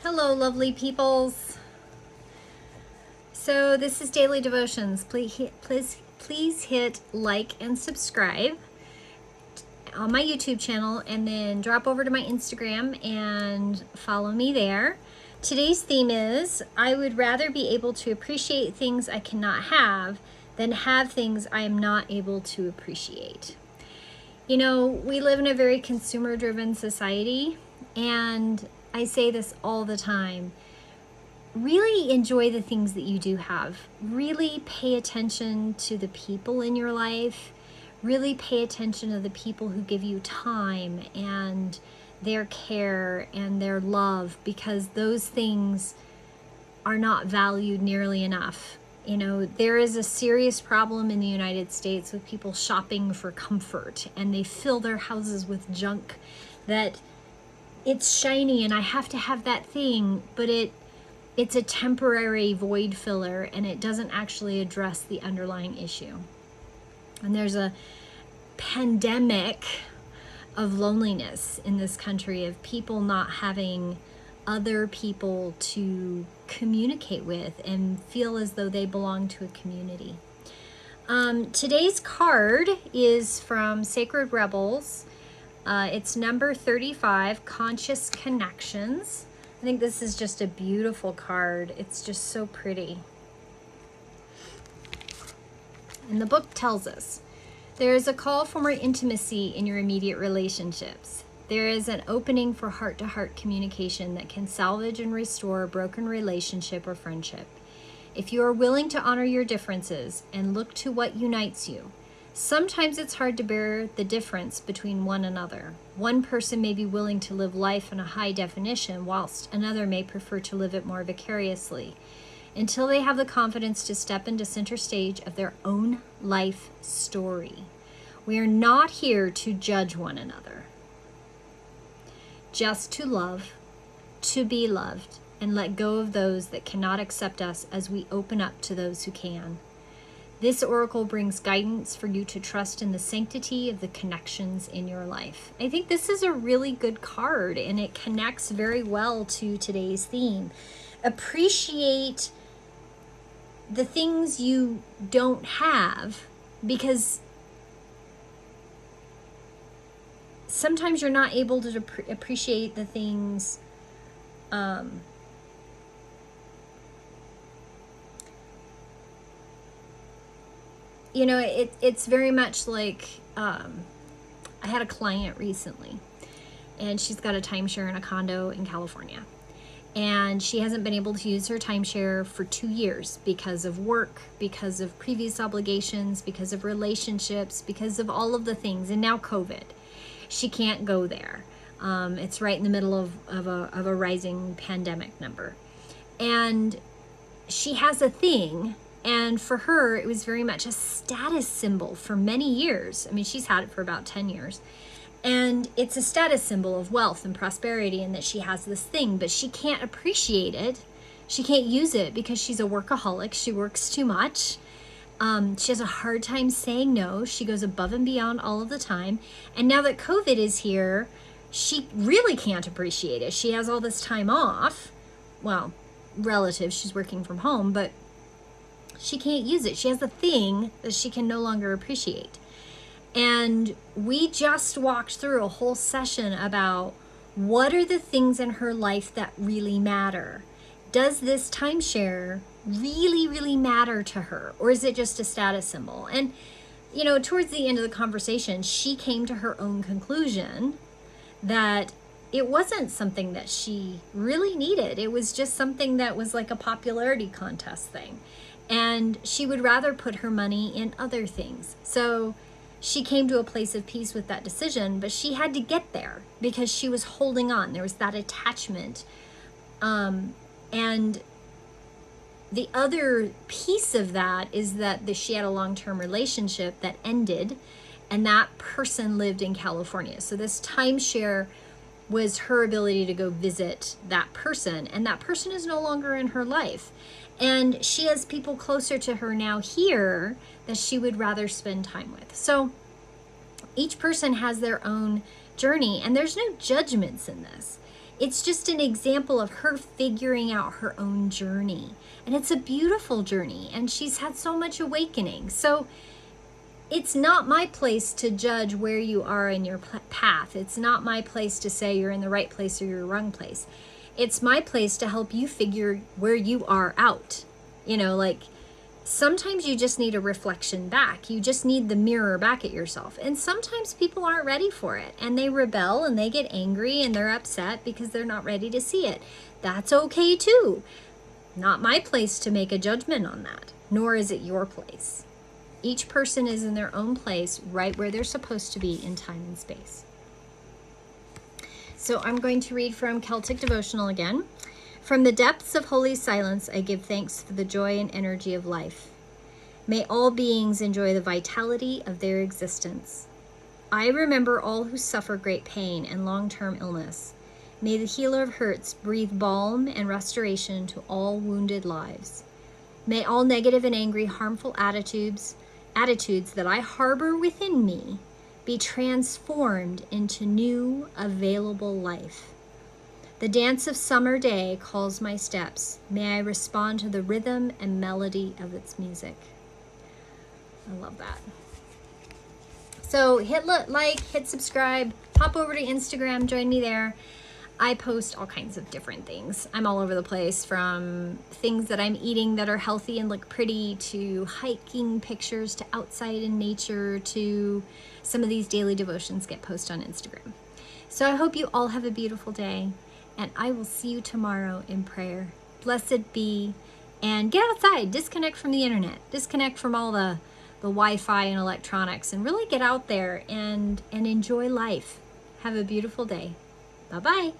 Hello, lovely peoples. So this is Daily Devotions. Please hit like and subscribe on my YouTube channel, and then drop over to my Instagram and follow me there. Today's theme is, I would rather be able to appreciate things I cannot have than have things I am not able to appreciate. You know, we live in a very consumer-driven society, and I say this all the time. Really enjoy the things that you do have. Really pay attention to the people in your life. Really pay attention to the people who give you time and their care and their love, because those things are not valued nearly enough. You know, there is a serious problem in the United States with people shopping for comfort, and they fill their houses with junk that it's shiny and I have to have that thing, but it's a temporary void filler, and it doesn't actually address the underlying issue. And there's a pandemic of loneliness in this country, of people not having other people to communicate with and feel as though they belong to a community. Today's card is from Sacred Rebels. It's number 35, Conscious Connections. I think this is just a beautiful card. It's just so pretty. And the book tells us, there is a call for more intimacy in your immediate relationships. There is an opening for heart-to-heart communication that can salvage and restore a broken relationship or friendship. If you are willing to honor your differences and look to what unites you, sometimes it's hard to bear the difference between one another. One person may be willing to live life in a high definition, whilst another may prefer to live it more vicariously, until they have the confidence to step into center stage of their own life story. We are not here to judge one another, just to love, to be loved, and let go of those that cannot accept us as we open up to those who can. This oracle brings guidance for you to trust in the sanctity of the connections in your life. I think this is a really good card, and it connects very well to today's theme. Appreciate the things you don't have, because sometimes you're not able to appreciate the things you know, it's very much like, I had a client recently, and she's got a timeshare in a condo in California. And she hasn't been able to use her timeshare for 2 years because of work, because of previous obligations, because of relationships, because of all of the things. And now COVID. She can't go there. It's right in the middle of a rising pandemic number. And she has a thing. And for her, it was very much a status symbol for many years. I mean, she's had it for about 10 years. And it's a status symbol of wealth and prosperity, and that she has this thing, but she can't appreciate it. She can't use it because she's a workaholic. She works too much. She has a hard time saying no. She goes above and beyond all of the time. And now that COVID is here, she really can't appreciate it. She has all this time off. Well, relative, she's working from home, but she can't use it. She has a thing that she can no longer appreciate. And we just walked through a whole session about what are the things in her life that really matter. Does this timeshare really, really matter to her? Or is it just a status symbol? And, you know, towards the end of the conversation, she came to her own conclusion that it wasn't something that she really needed. It was just something that was like a popularity contest thing. And she would rather put her money in other things. So she came to a place of peace with that decision, but she had to get there because she was holding on. There was that attachment. And the other piece of that is that she had a long-term relationship that ended, and that person lived in California. So this timeshare was her ability to go visit that person, and that person is no longer in her life. And she has people closer to her now here that she would rather spend time with. So each person has their own journey, and there's no judgments in this. It's just an example of her figuring out her own journey. And it's a beautiful journey, and she's had so much awakening. So it's not my place to judge where you are in your path. It's not my place to say you're in the right place or you're in the wrong place. It's my place to help you figure where you are out. Like sometimes you just need a reflection back. You just need the mirror back at yourself. And sometimes people aren't ready for it, and they rebel and they get angry and they're upset because they're not ready to see it. That's okay too. Not my place to make a judgment on that, nor is it your place. Each person is in their own place, right where they're supposed to be in time and space. So I'm going to read from Celtic Devotional again. From the depths of holy silence, I give thanks for the joy and energy of life. May all beings enjoy the vitality of their existence. I remember all who suffer great pain and long-term illness. May the healer of hurts breathe balm and restoration to all wounded lives. May all negative and angry, harmful attitudes that I harbor within me be transformed into new, available life. The dance of summer day calls my steps. May I respond to the rhythm and melody of its music. I love that. So hit like, hit subscribe, pop over to Instagram, join me there. I post all kinds of different things. I'm all over the place, from things that I'm eating that are healthy and look pretty, to hiking pictures, to outside in nature, to some of these daily devotions get posted on Instagram. So I hope you all have a beautiful day, and I will see you tomorrow in prayer. Blessed be, and get outside, disconnect from the internet, disconnect from all the Wi-Fi and electronics, and really get out there and enjoy life. Have a beautiful day. Bye-bye.